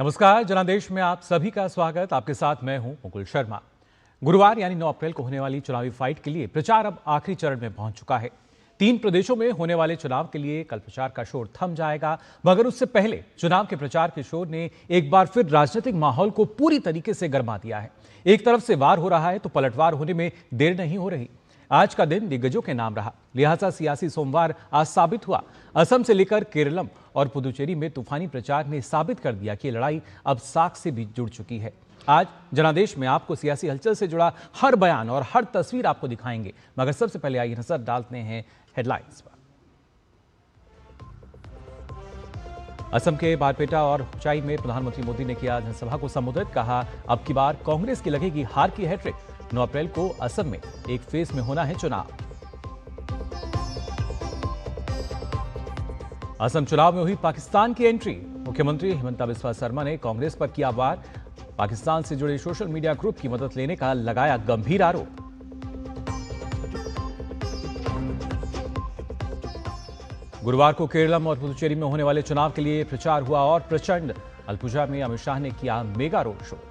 नमस्कार, जनादेश में आप सभी का स्वागत। आपके साथ मैं हूं मुकुल शर्मा। गुरुवार यानी 9 अप्रैल को होने वाली चुनावी फाइट के लिए प्रचार अब आखिरी चरण में पहुंच चुका है। 3 प्रदेशों में होने वाले चुनाव के लिए कल प्रचार का शोर थम जाएगा, मगर उससे पहले चुनाव के प्रचार के शोर ने एक बार फिर राजनीतिक माहौल को पूरी तरीके से गरमा दिया है। एक तरफ से वार हो रहा है तो पलटवार होने में देर नहीं हो रही। आज का दिन दिग्गजों के नाम रहा, लिहाजा सियासी सोमवार आज साबित हुआ। असम से लेकर केरलम और पुदुचेरी में तूफानी प्रचार ने साबित कर दिया कि लड़ाई अब साख से भी जुड़ चुकी है। आज जनादेश में आपको सियासी हलचल से जुड़ा हर बयान और हर तस्वीर आपको दिखाएंगे, मगर सबसे पहले आइए नजर डालते हैं हेडलाइंस पर। असम के बारपेटा और हुचाई में प्रधानमंत्री मोदी ने किया जनसभा को संबोधित। कहा, अब की बार कांग्रेस की लगेगी हार की हैट्रिक। 9 अप्रैल को असम में एक फेज में होना है चुनाव। असम चुनाव में हुई पाकिस्तान की एंट्री। मुख्यमंत्री हिमंता बिस्वा शर्मा ने कांग्रेस पर किया वार। पाकिस्तान से जुड़े सोशल मीडिया ग्रुप की मदद लेने का लगाया गंभीर आरोप। गुरुवार को केरलम और पुदुचेरी में होने वाले चुनाव के लिए प्रचार हुआ और प्रचंड। अलपुझा में अमित शाह ने किया मेगा रोड शो।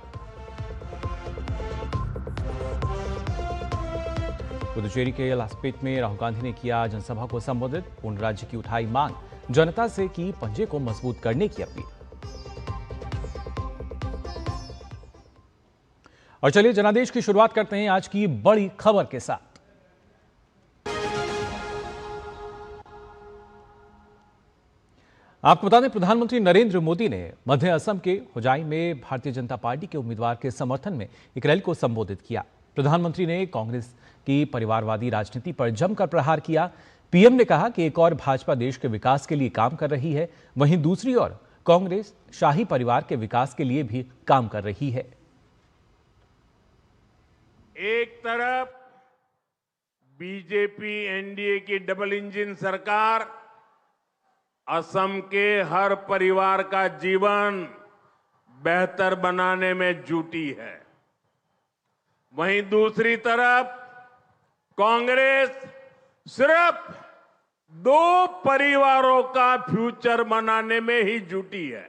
पुदुचेरी के लासपेट में राहुल गांधी ने किया जनसभा को संबोधित। पूर्ण राज्य की उठाई मांग, जनता से की पंजे को मजबूत करने की अपील। और चलिए जनादेश की शुरुआत करते हैं आज की बड़ी खबर के साथ। आपको बता दें, प्रधानमंत्री नरेंद्र मोदी ने मध्य असम के हुजाई में भारतीय जनता पार्टी के उम्मीदवार के समर्थन में एक रैली को संबोधित किया। प्रधानमंत्री ने कांग्रेस की परिवारवादी राजनीति पर जमकर प्रहार किया। पीएम ने कहा कि एक और भाजपा देश के विकास के लिए काम कर रही है, वहीं दूसरी ओर कांग्रेस शाही परिवार के विकास के लिए भी काम कर रही है। एक तरफ बीजेपी एनडीए की डबल इंजन सरकार असम के हर परिवार का जीवन बेहतर बनाने में जुटी है, वहीं दूसरी तरफ कांग्रेस सिर्फ 2 परिवारों का फ्यूचर बनाने में ही जुटी है।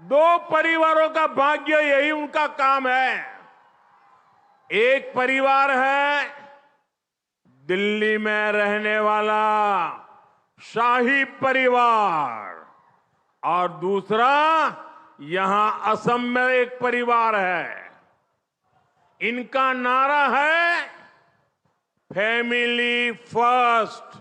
2 परिवारों का भाग्य, यही उनका काम है। एक परिवार है दिल्ली में रहने वाला शाही परिवार और दूसरा यहां असम में एक परिवार है। इनका नारा है फैमिली फर्स्ट।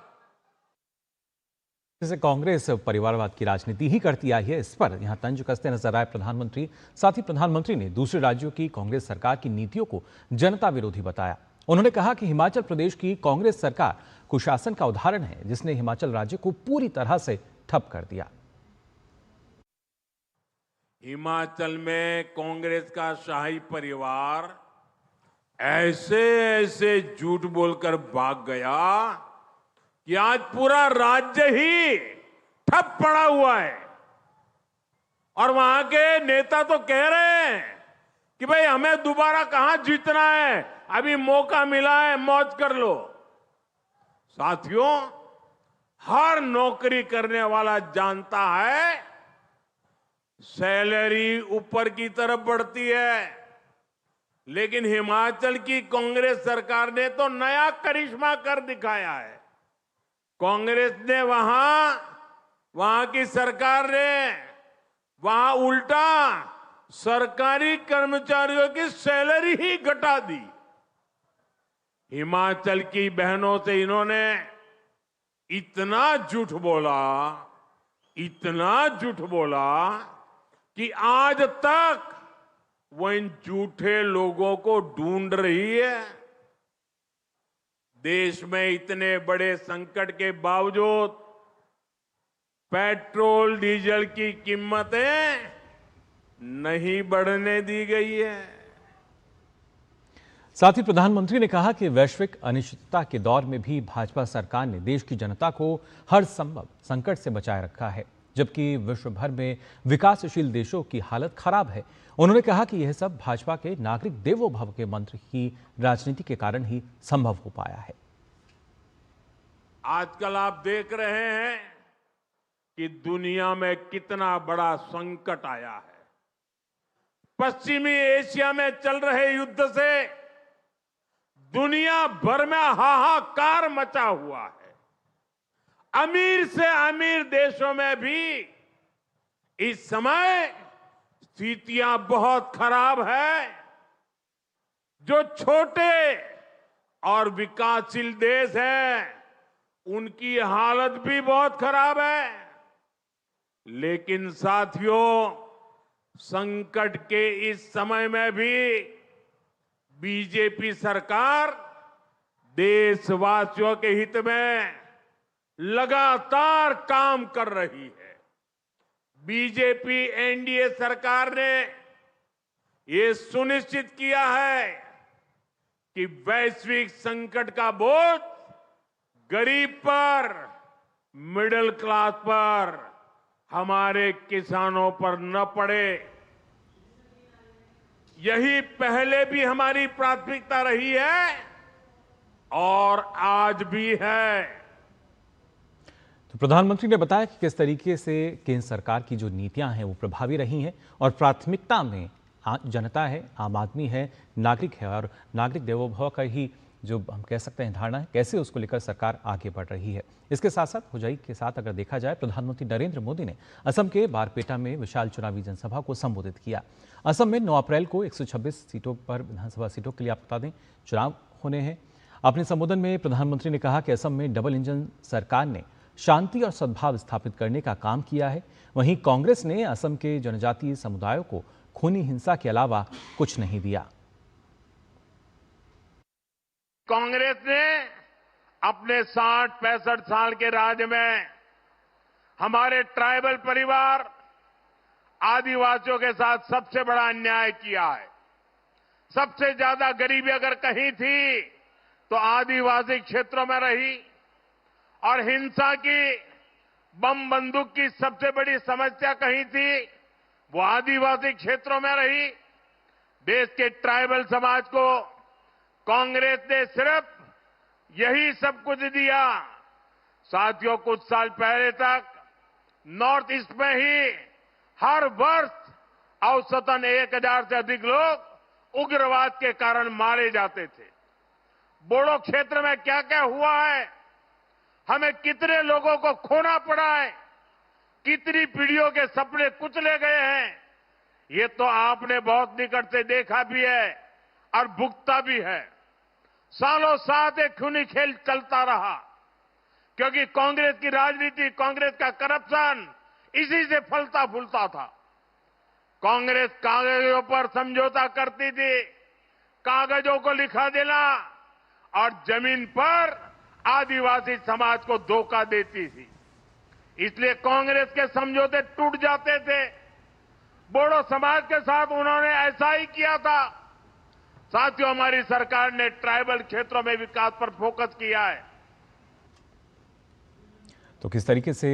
जैसे कांग्रेस परिवारवाद की राजनीति ही करती आई है, इस पर यहां तंज कसते नजर आए प्रधानमंत्री। साथ ही प्रधानमंत्री ने दूसरे राज्यों की कांग्रेस सरकार की नीतियों को जनता विरोधी बताया। उन्होंने कहा कि हिमाचल प्रदेश की कांग्रेस सरकार कुशासन का उदाहरण है, जिसने हिमाचल राज्य को पूरी तरह से ठप कर दिया। हिमाचल में कांग्रेस का शाही परिवार ऐसे ऐसे झूठ बोलकर भाग गया कि आज पूरा राज्य ही ठप पड़ा हुआ है। और वहां के नेता तो कह रहे हैं कि भाई हमें दोबारा कहां जीतना है, अभी मौका मिला है, मौज कर लो। साथियों, हर नौकरी करने वाला जानता है सैलरी ऊपर की तरफ बढ़ती है, लेकिन हिमाचल की कांग्रेस सरकार ने तो नया करिश्मा कर दिखाया है। कांग्रेस ने वहां की सरकार ने वहां उल्टा सरकारी कर्मचारियों की सैलरी ही घटा दी। हिमाचल की बहनों से इन्होंने इतना झूठ बोला कि आज तक वो इन झूठे लोगों को ढूंढ रही है। देश में इतने बड़े संकट के बावजूद पेट्रोल डीजल की कीमतें नहीं बढ़ने दी गई है। साथ ही प्रधानमंत्री ने कहा कि वैश्विक अनिश्चितता के दौर में भी भाजपा सरकार ने देश की जनता को हर संभव संकट से बचाए रखा है, जबकि विश्व भर में विकासशील देशों की हालत खराब है। उन्होंने कहा कि यह सब भाजपा के नागरिक देवो भव के मंत्र की राजनीति के कारण ही संभव हो पाया है। आजकल आप देख रहे हैं कि दुनिया में कितना बड़ा संकट आया है। पश्चिमी एशिया में चल रहे युद्ध से दुनिया भर में हाहाकार मचा हुआ है। अमीर से अमीर देशों में भी इस समय स्थितियां बहुत खराब है। जो छोटे और विकासशील देश हैं, उनकी हालत भी बहुत खराब है। लेकिन साथियों, संकट के इस समय में भी बीजेपी सरकार देशवासियों के हित में लगातार काम कर रही है। बीजेपी एनडीए सरकार ने ये सुनिश्चित किया है कि वैश्विक संकट का बोझ गरीब पर, मिडिल क्लास पर, हमारे किसानों पर न पड़े। यही पहले भी हमारी प्राथमिकता रही है और आज भी है। तो प्रधानमंत्री ने बताया कि किस तरीके से केंद्र सरकार की जो नीतियां हैं वो प्रभावी रही हैं और प्राथमिकता में जनता है, आम आदमी है, नागरिक है और नागरिक देवो भव का ही जो हम कह सकते हैं धारणा है, कैसे उसको लेकर सरकार आगे बढ़ रही है। इसके साथ साथ हुजाई के साथ अगर देखा जाए, प्रधानमंत्री नरेंद्र मोदी ने असम के बारपेटा में विशाल चुनावी जनसभा को संबोधित किया। असम में 9 अप्रैल को 126 सीटों पर विधानसभा सीटों के लिए आप बता दें चुनाव होने हैं। अपने संबोधन में प्रधानमंत्री ने कहा कि असम में डबल इंजन सरकार ने शांति और सद्भाव स्थापित करने का काम किया है। वहीं कांग्रेस ने असम के जनजातीय समुदायों को खूनी हिंसा के अलावा कुछ नहीं दिया। कांग्रेस ने अपने 60-65 साल के राज में हमारे ट्राइबल परिवार, आदिवासियों के साथ सबसे बड़ा अन्याय किया है। सबसे ज्यादा गरीबी अगर कहीं थी तो आदिवासी क्षेत्रों में रही और हिंसा की, बम बंदूक की सबसे बड़ी समस्या कहीं थी वो आदिवासी क्षेत्रों में रही। देश के ट्राइबल समाज को कांग्रेस ने सिर्फ यही सब कुछ दिया। साथियों, कुछ साल पहले तक नॉर्थ ईस्ट में ही हर वर्ष औसतन 1000 से अधिक लोग उग्रवाद के कारण मारे जाते थे। बोडो क्षेत्र में क्या क्या हुआ है, हमें कितने लोगों को खोना पड़ा है, कितनी पीढ़ियों के सपने कुचले गए हैं, ये तो आपने बहुत निकट से देखा भी है और भुगता भी है। सालों साथ एक खूनी खेल चलता रहा क्योंकि कांग्रेस की राजनीति, कांग्रेस का करप्शन इसी से फलता फूलता था। कांग्रेस कागजों पर समझौता करती थी, कागजों को लिखा देना और जमीन पर आदिवासी समाज को धोखा देती थी। इसलिए कांग्रेस के समझौते टूट जाते थे। बोडो समाज के साथ उन्होंने ऐसा ही किया था। साथियों, हमारी सरकार ने ट्राइबल क्षेत्रों में विकास पर फोकस किया है। तो किस तरीके से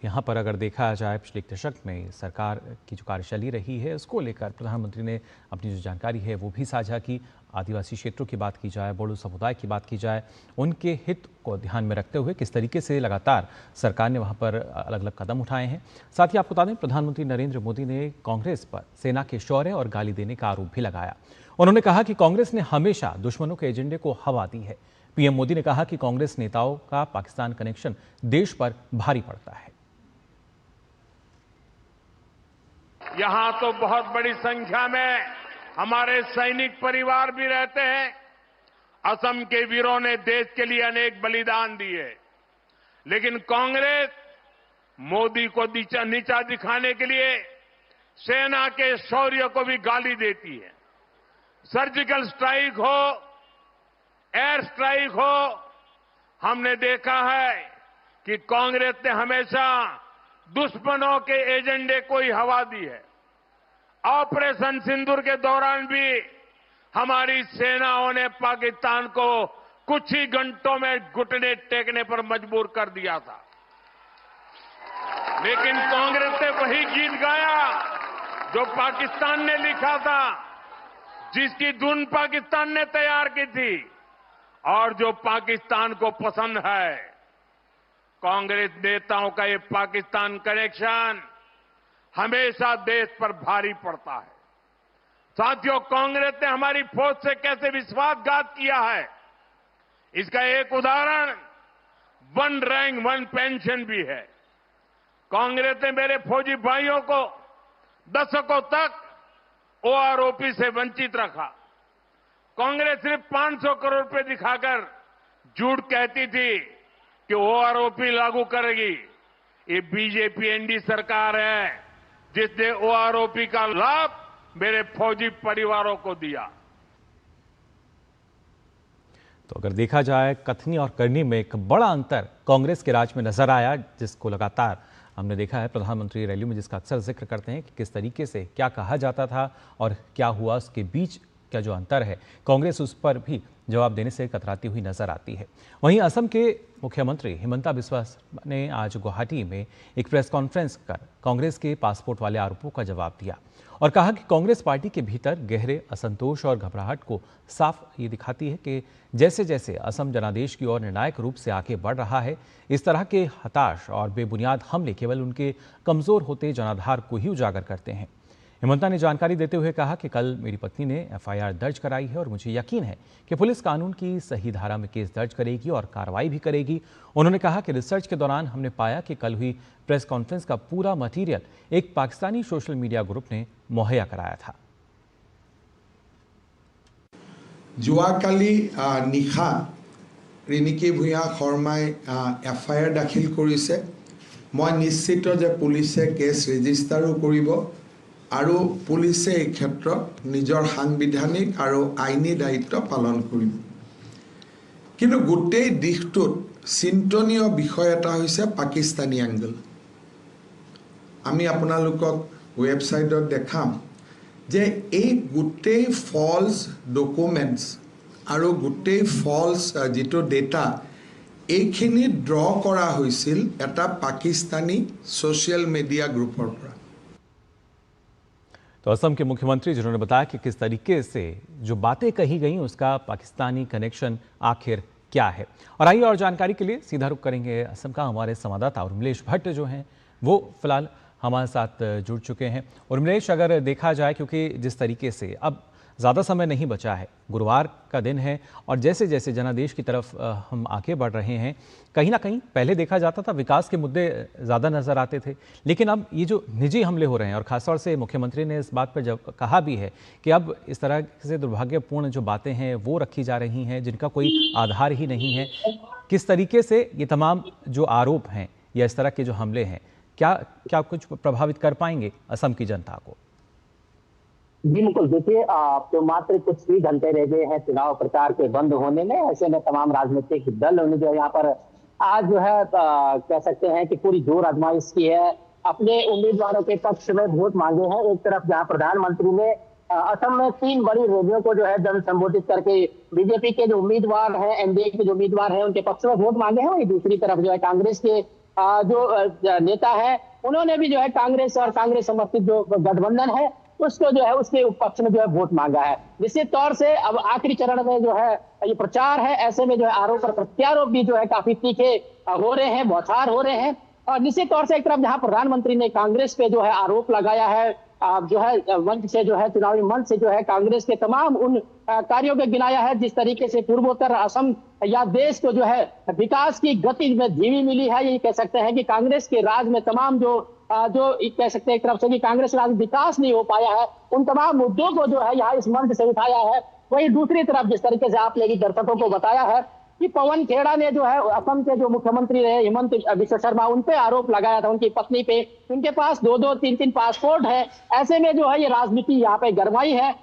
यहाँ पर अगर देखा जाए पिछले 1 दशक में सरकार की जो कार्यशैली रही है उसको लेकर प्रधानमंत्री ने अपनी जो जानकारी है वो भी साझा की। आदिवासी क्षेत्रों की बात की जाए, बोडो समुदाय की बात की जाए, उनके हित को ध्यान में रखते हुए किस तरीके से लगातार सरकार ने वहाँ पर अलग अलग कदम उठाए हैं। साथ ही आपको बता दें, प्रधानमंत्री नरेंद्र मोदी ने कांग्रेस पर सेना के शौर्य और गाली देने का आरोप भी लगाया। उन्होंने कहा कि कांग्रेस ने हमेशा दुश्मनों के एजेंडे को हवा दी है। पीएम मोदी ने कहा कि कांग्रेस नेताओं का पाकिस्तान कनेक्शन देश पर भारी पड़ता है। यहां तो बहुत बड़ी संख्या में हमारे सैनिक परिवार भी रहते हैं। असम के वीरों ने देश के लिए अनेक बलिदान दिए, लेकिन कांग्रेस मोदी को नीचा दिखाने के लिए सेना के शौर्य को भी गाली देती है। सर्जिकल स्ट्राइक हो, एयर स्ट्राइक हो, हमने देखा है कि कांग्रेस ने हमेशा दुश्मनों के एजेंडे को ही हवा दी है। ऑपरेशन सिंदूर के दौरान भी हमारी सेनाओं ने पाकिस्तान को कुछ ही घंटों में घुटने टेकने पर मजबूर कर दिया था। लेकिन कांग्रेस ने वही गीत गाया जो पाकिस्तान ने लिखा था, जिसकी धुन पाकिस्तान ने तैयार की थी और जो पाकिस्तान को पसंद है। कांग्रेस नेताओं का ये पाकिस्तान कनेक्शन हमेशा देश पर भारी पड़ता है। साथियों, कांग्रेस ने हमारी फौज से कैसे विश्वासघात किया है, इसका एक उदाहरण वन रैंक वन पेंशन भी है। कांग्रेस ने मेरे फौजी भाइयों को दशकों तक ओआरओपी से वंचित रखा। कांग्रेस सिर्फ 500 करोड़ रुपए दिखाकर झूठ कहती थी कि ओआरओपी लागू करेगी। ये बीजेपी एनडी सरकार है जिसने ओआरओपी का लाभ मेरे फौजी परिवारों को दिया। तो अगर देखा जाए, कथनी और करनी में एक बड़ा अंतर कांग्रेस के राज में नजर आया, जिसको लगातार हमने देखा है प्रधानमंत्री रैली में, जिसका अक्सर जिक्र करते हैं कि किस तरीके से क्या कहा जाता था और क्या हुआ, उसके बीच का जो अंतर है, कांग्रेस उस पर भी जवाब देने से कतराती हुई नजर आती है। वहीं असम के मुख्यमंत्री हिमंता बिस्वा शर्मा ने आज गुवाहाटी में एक प्रेस कॉन्फ्रेंस कर कांग्रेस के पासपोर्ट वाले आरोपों का जवाब दिया और कहा कि कांग्रेस पार्टी के भीतर गहरे असंतोष और घबराहट को साफ ये दिखाती है कि जैसे जैसे असम जनादेश की ओर निर्णायक रूप से आगे बढ़ रहा है, इस तरह के हताश और बेबुनियाद हमले केवल उनके कमजोर होते जनाधार को ही उजागर करते हैं। हिमंता ने जानकारी देते हुए कहा कि कल मेरी पत्नी ने एफआईआर दर्ज कराई है और मुझे यकीन है कि पुलिस कानून की सही धारा में केस दर्ज करेगी और कार्रवाई भी करेगी। उन्होंने कहा कि रिसर्च के दौरान हमने पाया कि कल हुई प्रेस कॉन्फ्रेंस का पूरा मटीरियल एक पाकिस्तानी सोशल मीडिया ग्रुप ने मुहैया कराया था। যোৱাকালি নিশা ৰিণিকী ভূঞা শৰ্মাই এফআইআৰ দাখিল কৰিছে। মই নিশ্চিত যে পুলিচে কেছ ৰেজিষ্টাৰো কৰিব আৰু পুলিচে এই ক্ষেত্ৰত নিজৰ সাংবিধানিক আৰু আইনী দায়িত্ব পালন কৰিব। কিন্তু গোটেই দিশটোত চিন্তনীয় বিষয় এটা হৈছে পাকিস্তানী এংগল। আমি আপোনালোকক ৱেবছাইটত দেখাম যে এই গোটেই ফলছ ডকুমেণ্টছ আৰু গোটেই ফলছ যিটো ডেটা এইখিনি ড্ৰ কৰা হৈছিল এটা পাকিস্তানী সোশ্যাল मीडिया গ্ৰুপৰ পৰা। तो असम के मुख्यमंत्री जिन्होंने बताया कि किस तरीके से जो बातें कही गई उसका पाकिस्तानी कनेक्शन आखिर क्या है। और आइए और जानकारी के लिए सीधा रुख करेंगे असम का हमारे संवाददाता उर्मिलेश भट्ट जो हैं वो फिलहाल हमारे साथ जुड़ चुके हैं। उर्मिलेश, अगर देखा जाए, क्योंकि जिस तरीके से अब ज़्यादा समय नहीं बचा है, गुरुवार का दिन है और जैसे जैसे जनादेश की तरफ हम आगे बढ़ रहे हैं, कहीं ना कहीं पहले देखा जाता था विकास के मुद्दे ज़्यादा नज़र आते थे, लेकिन अब ये जो निजी हमले हो रहे हैं और ख़ासतौर से मुख्यमंत्री ने इस बात पर जब कहा भी है कि अब इस तरह से दुर्भाग्यपूर्ण जो बातें हैं वो रखी जा रही हैं जिनका कोई आधार ही नहीं है। किस तरीके से ये तमाम जो आरोप हैं या इस तरह के जो हमले हैं क्या कुछ प्रभावित कर पाएंगे असम की जनता को? बिल्कुल, देखिए तो मात्र कुछ ही घंटे रह गए हैं चुनाव प्रचार के बंद होने में। ऐसे में तमाम राजनीतिक दल ने जो यहाँ पर आज जो है कह सकते हैं कि पूरी जोर आजमाइश की है, अपने उम्मीदवारों के पक्ष में वोट मांगे हैं। एक तरफ जहाँ प्रधानमंत्री ने असम में 3 बड़ी रैलियों को जो है जन संबोधित करके बीजेपी के जो उम्मीदवार हैं, एनडीए के जो उम्मीदवार हैं, उनके पक्ष में वोट मांगे हैं। वही दूसरी तरफ जो है कांग्रेस के जो नेता है उन्होंने भी जो है कांग्रेस और कांग्रेस समर्थित जो गठबंधन है उसको जो है उसके पक्ष में जो है वोट मांगा है। निश्चित तौर से अब आखिरी चरण में जो है ये प्रचार है, ऐसे में जो है आरोप और प्रत्यारोप भी जो है काफी तीखे हो रहे हैं, बौछार हो रहे हैं। और निश्चित तौर से एक तरफ जहां प्रधानमंत्री ने कांग्रेस पे जो है आरोप लगाया है, जो है मंच से जो है चुनावी मंच से जो है कांग्रेस के तमाम उन कार्यों को गिनाया है जिस तरीके से पूर्वोत्तर असम या देश को जो है विकास की गति में धीमी मिली है। ये कह सकते हैं कि कांग्रेस के राज में तमाम जो कह सकते हैं एक तरफ से कि कांग्रेस राज विकास नहीं हो पाया है, उन तमाम मुद्दों को जो है यहाँ इस मंच से उठाया है। वहीं दूसरी तरफ जिस तरीके से आपने दर्शकों को बताया है कि पवन खेड़ा ने जो है असम के जो मुख्यमंत्री रहे हिमंत बिस्वा शर्मा, उन पे आरोप लगाया था, उनकी पत्नी पे। उनके पास 2-2, 3-3 पासपोर्ट है। ऐसे में जो है ये राजनीति यहाँ पे गरमाई है।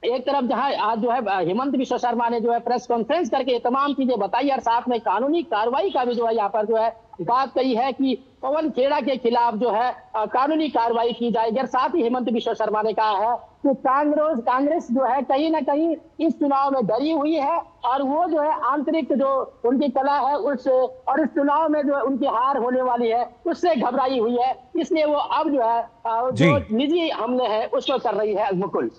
एक तरफ जहां आज जो है हिमंत बिस्वा शर्मा ने जो है प्रेस कॉन्फ्रेंस करके ये तमाम चीजें बताई और साथ में कानूनी कार्रवाई का भी जो है यहाँ पर जो है बात कही है कि पवन खेड़ा के खिलाफ जो है कानूनी कार्रवाई की जाएगी। और साथ ही हिमंत बिस्वा शर्मा ने कहा है कि कांग्रेस जो है कहीं ना कहीं इस चुनाव में डरी हुई है और वो जो है आंतरिक जो उनकी कला है और इस चुनाव में जो उनकी हार होने वाली है उससे घबराई हुई है, इसलिए वो अब जो है जो निजी हमले है उसको कर रही है। मुकुल,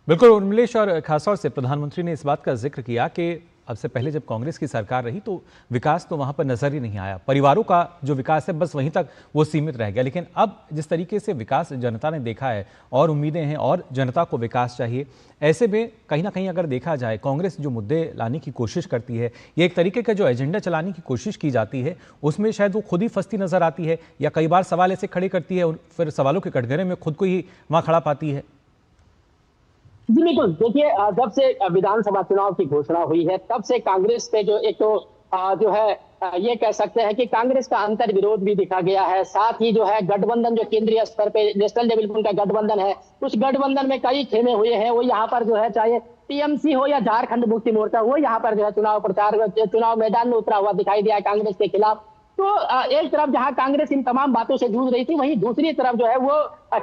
बिल्कुल उर्मिलेश, और खासतौर से प्रधानमंत्री ने इस बात का जिक्र किया कि अब से पहले जब कांग्रेस की सरकार रही तो विकास तो वहाँ पर नजर ही नहीं आया। परिवारों का जो विकास है बस वहीं तक वो सीमित रह गया। लेकिन अब जिस तरीके से विकास जनता ने देखा है और उम्मीदें हैं और जनता को विकास चाहिए, ऐसे में कहीं ना कहीं अगर देखा जाए कांग्रेस जो मुद्दे लाने की कोशिश करती है, ये एक तरीके का जो एजेंडा चलाने की कोशिश की जाती है, उसमें शायद वो खुद ही फंसती नजर आती है, या कई बार सवाल ऐसे खड़े करती है फिर सवालों के कटघरे में खुद को ही वहां खड़ा पाती है। जी बिल्कुल, देखिए जब से विधानसभा चुनाव की घोषणा हुई है तब से कांग्रेस पे जो एक तो जो है ये कह सकते हैं कि कांग्रेस का अंतर विरोध भी दिखा गया है। साथ ही जो है गठबंधन जो केंद्रीय स्तर पे नेशनल डेवलपमेंट का गठबंधन है, उस गठबंधन में कई खेमे हुए हैं। वो यहाँ पर जो है चाहे टीएमसी हो या झारखंड मुक्ति मोर्चा हो, यहाँ पर जो है चुनाव प्रचार चुनाव मैदान में उतरा हुआ दिखाई दिया है कांग्रेस के खिलाफ। तो एक तरफ जहां कांग्रेस इन तमाम बातों से जूझ रही थी, वहीं दूसरी तरफ जो है वो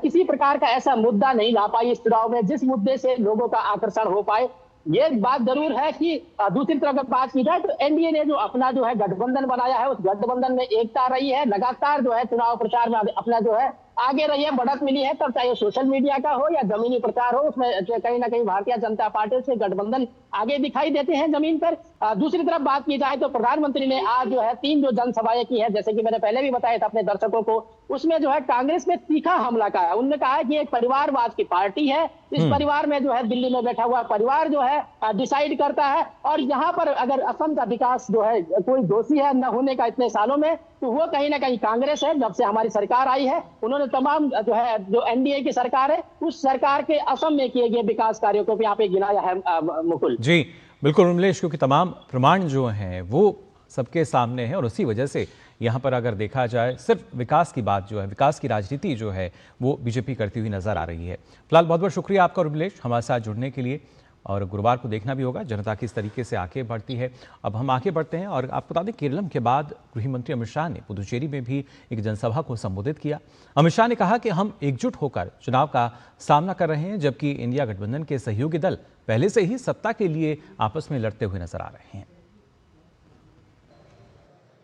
किसी प्रकार का ऐसा मुद्दा नहीं ला पाई इस चुनाव में जिस मुद्दे से लोगों का आकर्षण हो पाए। ये बात जरूर है कि दूसरी तरफ अगर बात की जाए तो एनडीए ने जो अपना जो है गठबंधन बनाया है, उस गठबंधन में एकता रही है, लगातार जो है चुनाव प्रचार में अपना जो है आगे रही है, बढ़त मिली है। तब चाहे सोशल मीडिया का हो या जमीनी प्रचार हो, उसमें कहीं ना कहीं भारतीय जनता पार्टी से गठबंधन आगे दिखाई देते हैं जमीन पर। दूसरी तरफ बात की जाए तो प्रधानमंत्री ने आज जो है 3 जो जनसभाएं की है, जैसे कि मैंने पहले भी बताया था अपने दर्शकों को, उसमें जो है कांग्रेस में तीखा हमला का है। उन्होंने कहा है कि एक परिवारवाद की पार्टी है, इस परिवार में जो है दिल्ली में बैठा हुआ परिवार जो है डिसाइड करता है, और यहाँ पर अगर असम का विकास जो है कोई दोषी है न होने का इतने सालों में, तो वो कहीं ना कहीं कांग्रेस है। जब से हमारी सरकार आई है, उन्होंने तमाम जो है जो एनडीए की सरकार है, उस सरकार के असम में किए गए विकास कार्यों को भी यहाँ पे गिनाया है मुकुल। जी बिल्कुल उमलेश, क्योंकि तमाम प्रमाण जो हैं वो सबके सामने हैं और उसी वजह से यहाँ पर अगर देखा जाए सिर्फ विकास की बात जो है, विकास की राजनीति जो है वो बीजेपी करती हुई नजर आ रही है। फिलहाल बहुत बहुत शुक्रिया आपका उमलेश हमारे साथ जुड़ने के लिए, और गुरुवार को देखना भी होगा जनता किस तरीके से आगे बढ़ती है। अब हम आगे बढ़ते हैं और आपको बता दें केरलम के बाद गृह मंत्री अमित शाह ने पुदुचेरी में भी एक जनसभा को संबोधित किया। अमित शाह ने कहा कि हम एकजुट होकर चुनाव का सामना कर रहे हैं, जबकि इंडिया गठबंधन के सहयोगी दल पहले से ही सत्ता के लिए आपस में लड़ते हुए नजर आ रहे हैं।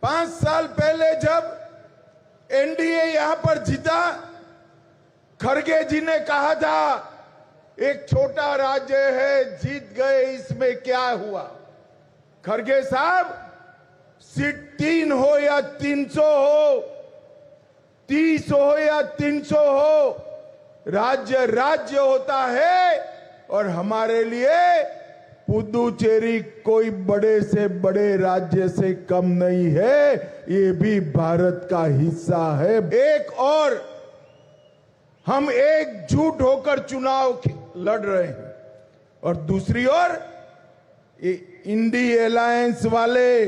5 साल पहले जब एनडीए यहां पर जीता, खड़गे जी ने कहा था एक छोटा राज्य है, जीत गए, इसमें क्या हुआ। खड़गे साहब, सीट 3 हो या 300 हो, 30 हो या 300 हो, राज्य राज्य होता है। और हमारे लिए पुदुचेरी कोई बड़े से बड़े राज्य से कम नहीं है, ये भी भारत का हिस्सा है। एक और हम एकजुट होकर चुनाव लड़ रहे हैं, और दूसरी ओर इंडी अलायंस वाले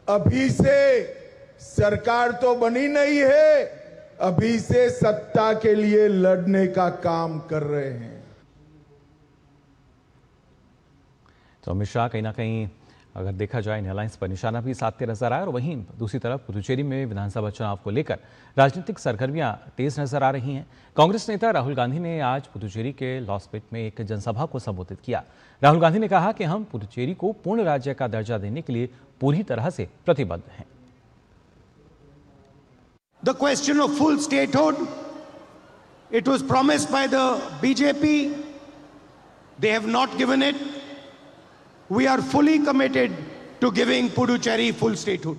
अभी से सरकार तो बनी नहीं है, अभी से सत्ता के लिए लड़ने का काम कर रहे हैं। तो अमित शाह कहीं ना कहीं अगर देखा जाए इन अलायंस पर निशाना भी साधते नजर आए, और वहीं दूसरी तरफ पुदुचेरी में विधानसभा चुनाव को लेकर राजनीतिक सरगर्मियां तेज नजर आ रही हैं। कांग्रेस नेता राहुल गांधी ने आज पुदुचेरी के लॉसपेट में एक जनसभा को संबोधित किया। राहुल गांधी ने कहा कि हम पुदुचेरी को पूर्ण राज्य का दर्जा देने के लिए पूरी तरह से प्रतिबद्ध हैं। The question of full statehood, it was promised by the BJP. They have not given it. We are fully committed to giving Puducherry full statehood.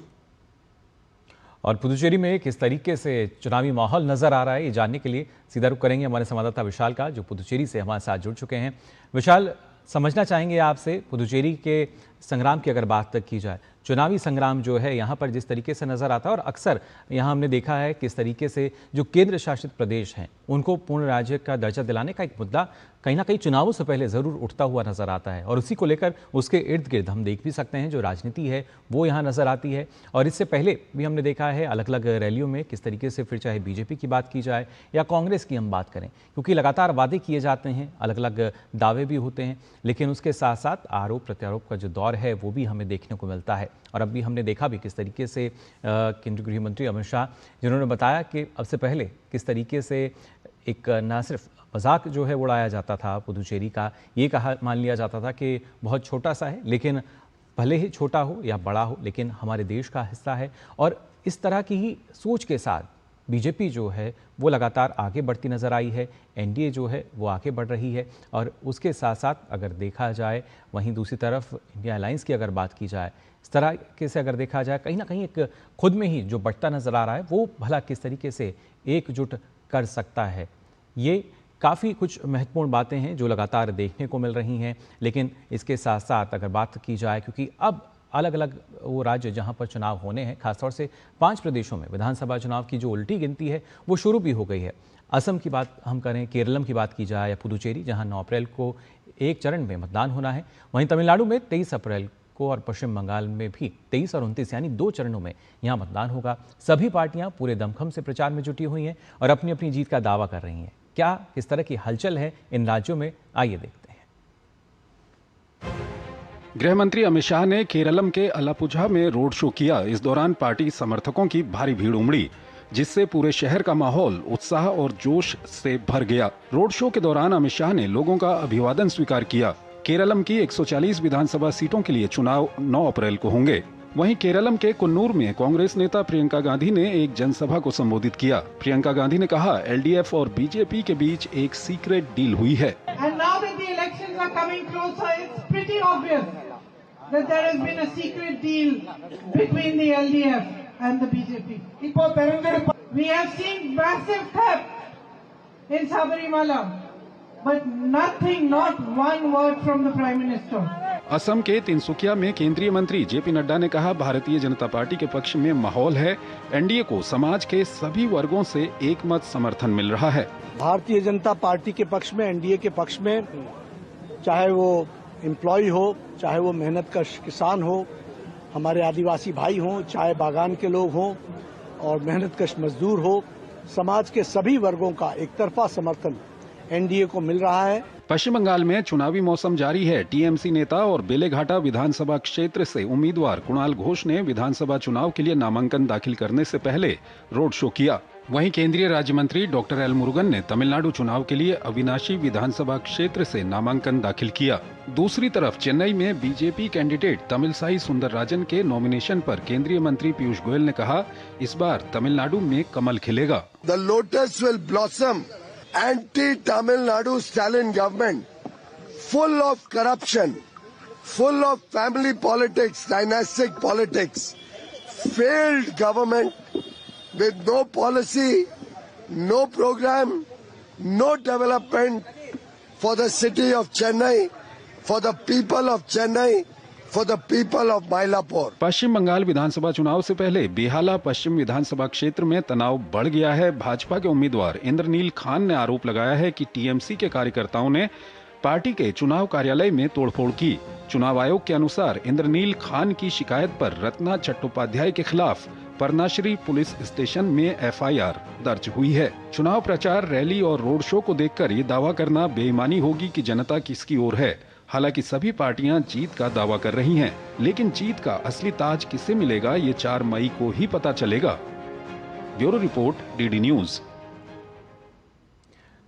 और पुदुचेरी में किस तरीके से चुनावी माहौल नजर आ रहा है, ये जानने के लिए सीधा रुख करेंगे हमारे संवाददाता विशाल का, जो पुदुचेरी से हमारे साथ जुड़ चुके हैं। विशाल, समझना चाहेंगे आपसे पुदुचेरी के संग्राम की अगर बात तक की जाए, चुनावी संग्राम जो है यहाँ पर जिस तरीके से नजर आता है, और अक्सर यहाँ हमने देखा है किस तरीके से जो केंद्र शासित प्रदेश हैं उनको पूर्ण राज्य का दर्जा दिलाने का एक मुद्दा कहीं ना कहीं चुनावों से पहले जरूर उठता हुआ नजर आता है, और उसी को लेकर उसके इर्द गिर्द हम देख भी सकते हैं जो राजनीति है वो यहाँ नजर आती है। और इससे पहले भी हमने देखा है अलग अलग रैलियों में किस तरीके से, फिर चाहे बीजेपी की बात की जाए या कांग्रेस की हम बात करें, क्योंकि लगातार वादे किए जाते हैं, अलग अलग दावे भी होते हैं, लेकिन उसके साथ साथ आरोप प्रत्यारोप का जो दौर है वो भी हमें देखने को मिलता है। और अब भी हमने देखा भी किस तरीके से केंद्रीय गृह मंत्री अमित शाह, जिन्होंने बताया कि अब से पहले किस तरीके से एक न सिर्फ मजाक जो है उड़ाया जाता था पुदुचेरी का, ये कहा मान लिया जाता था कि बहुत छोटा सा है, लेकिन भले ही छोटा हो या बड़ा हो लेकिन हमारे देश का हिस्सा है। और इस तरह की ही सोच के साथ बीजेपी जो है वो लगातार आगे बढ़ती नज़र आई है, एनडीए जो है वो आगे बढ़ रही है। और उसके साथ साथ अगर देखा जाए वहीं दूसरी तरफ इंडिया अलायंस की अगर बात की जाए, इस तरह से अगर देखा जाए कहीं ना कहीं एक खुद में ही जो बढ़ता नज़र आ रहा है वो भला किस तरीके से एकजुट कर सकता है। ये काफ़ी कुछ महत्वपूर्ण बातें हैं जो लगातार देखने को मिल रही हैं। लेकिन इसके साथ साथ अगर बात की जाए, क्योंकि अब अलग अलग वो राज्य जहां पर चुनाव होने हैं, खासतौर से 5 प्रदेशों में विधानसभा चुनाव की जो उल्टी गिनती है वो शुरू भी हो गई है। असम की बात हम करें, केरलम की बात की जाए या पुदुचेरी जहां 9 अप्रैल को एक चरण में मतदान होना है, वहीं तमिलनाडु में 23 अप्रैल को और पश्चिम बंगाल में भी 23 और 29 यानी 2 चरणों में यहाँ मतदान होगा। सभी पार्टियां पूरे दमखम से प्रचार में जुटी हुई हैं और अपनी अपनी जीत का दावा कर रही हैं। क्या किस तरह की हलचल है इन राज्यों में, आइए देखते हैं। गृह मंत्री अमित शाह ने केरलम के अलापुझा में रोड शो किया। इस दौरान पार्टी समर्थकों की भारी भीड़ उमड़ी, जिससे पूरे शहर का माहौल उत्साह और जोश से भर गया। रोड शो के दौरान अमित शाह ने लोगों का अभिवादन स्वीकार किया। केरलम की 140 विधानसभा सीटों के लिए चुनाव 9 अप्रैल को होंगे। वहीं केरलम के कुन्नूर में कांग्रेस नेता प्रियंका गांधी ने एक जनसभा को संबोधित किया। प्रियंका गांधी ने कहा, एलडीएफ और बीजेपी के बीच एक सीक्रेट डील हुई है। But nothing, not one word from the Prime Minister. Assam के तिनसुकिया में केंद्रीय मंत्री जेपी नड्डा ने कहा, भारतीय जनता पार्टी के पक्ष में माहौल है। एनडीए को समाज के सभी वर्गों से एकमत समर्थन मिल रहा है। भारतीय जनता पार्टी के पक्ष में, एनडीए के पक्ष में, चाहे वो एम्प्लॉय हो, चाहे वो मेहनत कश किसान हो, हमारे आदिवासी भाई हों, चाहे बागान के लोग हों और मेहनत कश मजदूर हो, समाज के सभी वर्गों का एक तरफा समर्थन एनडीए को मिल रहा है। पश्चिम बंगाल में चुनावी मौसम जारी है। टीएमसी नेता और बेलेघाटा विधानसभा क्षेत्र से उम्मीदवार कुणाल घोष ने विधानसभा चुनाव के लिए नामांकन दाखिल करने से पहले रोड शो किया। वहीं केंद्रीय राज्य मंत्री डॉक्टर एल मुरुगन ने तमिलनाडु चुनाव के लिए अविनाशी विधानसभा क्षेत्र से नामांकन दाखिल किया। दूसरी तरफ चेन्नई में बीजेपी कैंडिडेट तमिलसाई सुंदरराजन के नॉमिनेशन पर केंद्रीय मंत्री पीयूष गोयल ने कहा, इस बार तमिलनाडु में कमल खिलेगा। The lotus will blossom. Anti-Tamil Nadu Stalin government, full of corruption, full of family politics, dynastic politics, failed government with no policy, no program, no development for the city of Chennai, for the people of Chennai, for the people of Mylapore. पश्चिम बंगाल विधानसभा चुनाव से पहले बेहाला पश्चिम विधानसभा क्षेत्र में तनाव बढ़ गया है। भाजपा के उम्मीदवार इंद्रनील खान ने आरोप लगाया है कि टीएमसी के कार्यकर्ताओं ने पार्टी के चुनाव कार्यालय में तोड़फोड़ की। चुनाव आयोग के अनुसार इंद्रनील खान की शिकायत पर रत्ना चट्टोपाध्याय के खिलाफ परनाश्री पुलिस स्टेशन में एफआईआर दर्ज हुई है। चुनाव प्रचार रैली और रोड शो को देखकर ये दावा करना बेईमानी होगी कि जनता किसकी ओर है। हालांकि सभी पार्टियां जीत का दावा कर रही हैं, लेकिन जीत का असली ताज किसे मिलेगा ये 4 मई को ही पता चलेगा। Bureau report, DD news.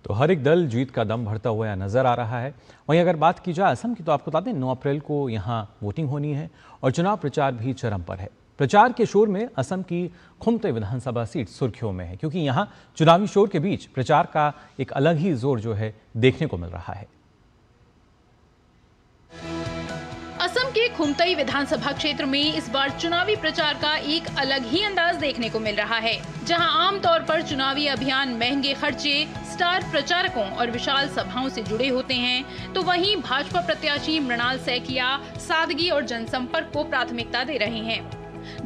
तो हर एक दल जीत का दम भरता हुआ नजर आ रहा है। वहीं अगर बात की जाए असम की, तो आपको बता दें 9 अप्रैल को यहां वोटिंग होनी है और चुनाव प्रचार भी चरम पर है। प्रचार के शोर में असम की खुमते विधानसभा सीट सुर्खियों में है, क्योंकि यहां चुनावी शोर के बीच प्रचार का एक अलग ही जोर जो है देखने को मिल रहा है। असम के खुमतई विधानसभा क्षेत्र में इस बार चुनावी प्रचार का एक अलग ही अंदाज देखने को मिल रहा है। जहां आमतौर पर चुनावी अभियान महंगे खर्चे, स्टार प्रचारकों और विशाल सभाओं से जुड़े होते हैं, तो वहीं भाजपा प्रत्याशी मृणाल सैकिया सादगी और जनसंपर्क को प्राथमिकता दे रहे हैं।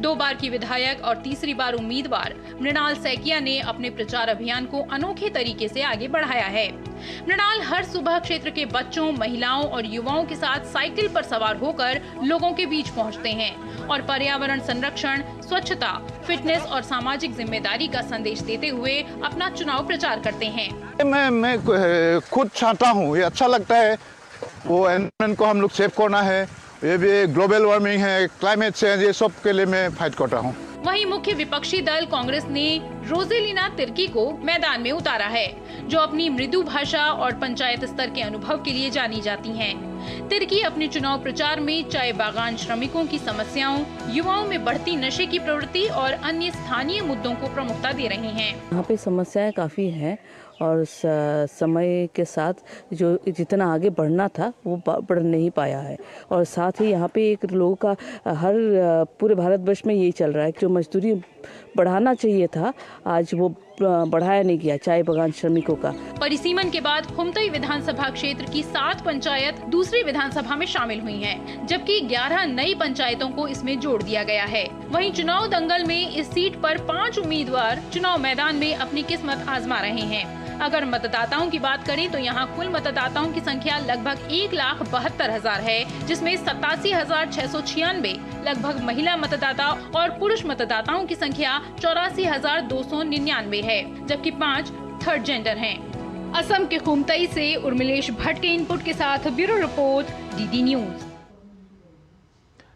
2 बार की विधायक और तीसरी बार उम्मीदवार मृणाल सैकिया ने अपने प्रचार अभियान को अनोखे तरीके से आगे बढ़ाया है। मृणाल हर सुबह क्षेत्र के बच्चों, महिलाओं और युवाओं के साथ साइकिल पर सवार होकर लोगों के बीच पहुंचते हैं और पर्यावरण संरक्षण, स्वच्छता, फिटनेस और सामाजिक जिम्मेदारी का संदेश देते हुए अपना चुनाव प्रचार करते हैं। मैं खुद चाहता हूँ, ये अच्छा लगता है, वो एनवायरनमेंट को हम लोग सेव करना है, ये भी ग्लोबल वार्मिंग है, क्लाइमेट चेंज, ये सब के लिए मैं फाइट कर रहा हूँ। वहीं मुख्य विपक्षी दल कांग्रेस ने रोजेलिना तिर्की को मैदान में उतारा है, जो अपनी मृदु भाषा और पंचायत स्तर के अनुभव के लिए जानी जाती हैं। तिर्की अपने चुनाव प्रचार में चाय बागान श्रमिकों की समस्याओं, युवाओं में बढ़ती नशे की प्रवृत्ति और अन्य स्थानीय मुद्दों को प्रमुखता दे रही हैं। यहाँ पे समस्याएं काफ़ी हैं और समय के साथ जो जितना आगे बढ़ना था वो बढ़ नहीं पाया है। और साथ ही यहाँ पे एक लोगों का हर पूरे भारतवर्ष में यही चल रहा है कि जो मजदूरी बढ़ाना चाहिए था आज वो बढ़ाया नहीं गया चाय बागान श्रमिकों का। परिसीमन के बाद खुमतई विधानसभा क्षेत्र की 7 पंचायत दूसरी विधानसभा में शामिल हुई हैं, जबकि 11 नई पंचायतों को इसमें जोड़ दिया गया है। वहीं चुनाव दंगल में इस सीट पर 5 उम्मीदवार चुनाव मैदान में अपनी किस्मत आजमा रहे हैं। अगर मतदाताओं की बात करें तो यहाँ कुल मतदाताओं की संख्या लगभग 1,72,000 है, जिसमें 87,696 लगभग महिला मतदाता और पुरुष मतदाताओं की संख्या 84,299 है, जबकि 5 थर्ड जेंडर हैं। असम के खुमतई से उर्मिलेश भट्ट के इनपुट के साथ ब्यूरो रिपोर्ट, डीडी न्यूज।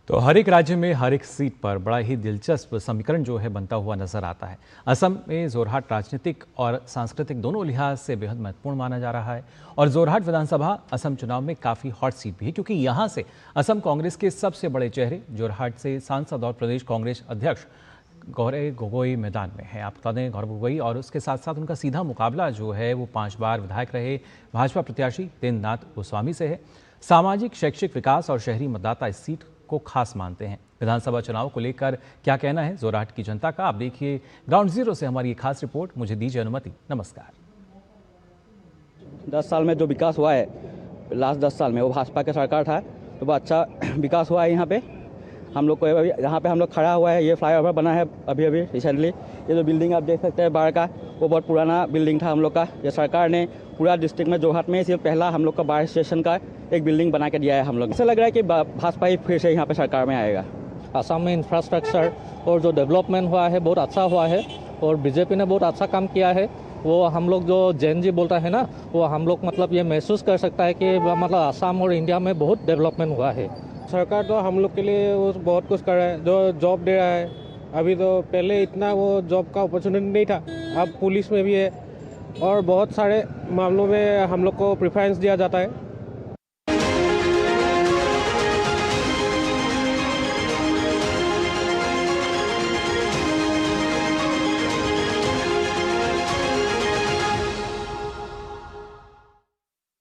तो हर एक राज्य में हर एक सीट पर बड़ा ही दिलचस्प समीकरण जो है बनता हुआ नजर आता है। असम में जोरहाट राजनीतिक और सांस्कृतिक दोनों लिहाज से बेहद महत्वपूर्ण माना जा रहा है और जोरहाट विधानसभा असम चुनाव में काफ़ी हॉट सीट भी है, क्योंकि यहाँ से असम कांग्रेस के सबसे बड़े चेहरे जोरहाट से सांसद और प्रदेश कांग्रेस अध्यक्ष गौरव गोगोई मैदान में है। आप बता दें गौरव गोगोई और उसके साथ साथ उनका सीधा मुकाबला जो है वो 5 बार विधायक रहे भाजपा प्रत्याशी तेंद्रनाथ गोस्वामी से है। सामाजिक शैक्षिक विकास और शहरी मतदाता इस सीट को खास मानते हैं। विधानसभा चुनाव को लेकर क्या कहना है जोरहाट की जनता का, आप देखिए ग्राउंड जीरो से हमारी खास रिपोर्ट। मुझे दीजिए अनुमति। नमस्कार। 10 साल में जो विकास हुआ है, लास्ट 10 साल में वो भाजपा की सरकार था, तो बहुत अच्छा विकास हुआ है। यहाँ पे हम लोग को यहाँ पे हम लोग खड़ा हुआ है, ये फ्लाईओवर बना है अभी रिसेंटली। ये जो बिल्डिंग आप देख सकते हैं बाढ़ का, वो बहुत पुराना बिल्डिंग था हम लोग का। ये सरकार ने पूरा डिस्ट्रिक्ट में जोरहाट में सिर्फ पहला हम लोग का बाढ़ स्टेशन का एक बिल्डिंग बना के दिया है हम लोग। ऐसा लग रहा है कि भाजपा ही फिर से यहाँ पे सरकार में आएगा। असम में इंफ्रास्ट्रक्चर और जो डेवलपमेंट हुआ है बहुत अच्छा हुआ है और बीजेपी ने बहुत अच्छा काम किया है। वो हम लोग जो जैन जी बोलता है ना, वो हम लोग मतलब ये महसूस कर सकता है कि मतलब असम और इंडिया में बहुत डेवलपमेंट हुआ है। सरकार तो हम लोग के लिए वो बहुत कुछ कर रहा है, जो जॉब दे रहा है। अभी तो पहले इतना वो जॉब का अपॉर्चुनिटी नहीं था, अब पुलिस में भी है और बहुत सारे मामलों में हम लोग को प्रेफरेंस दिया जाता है।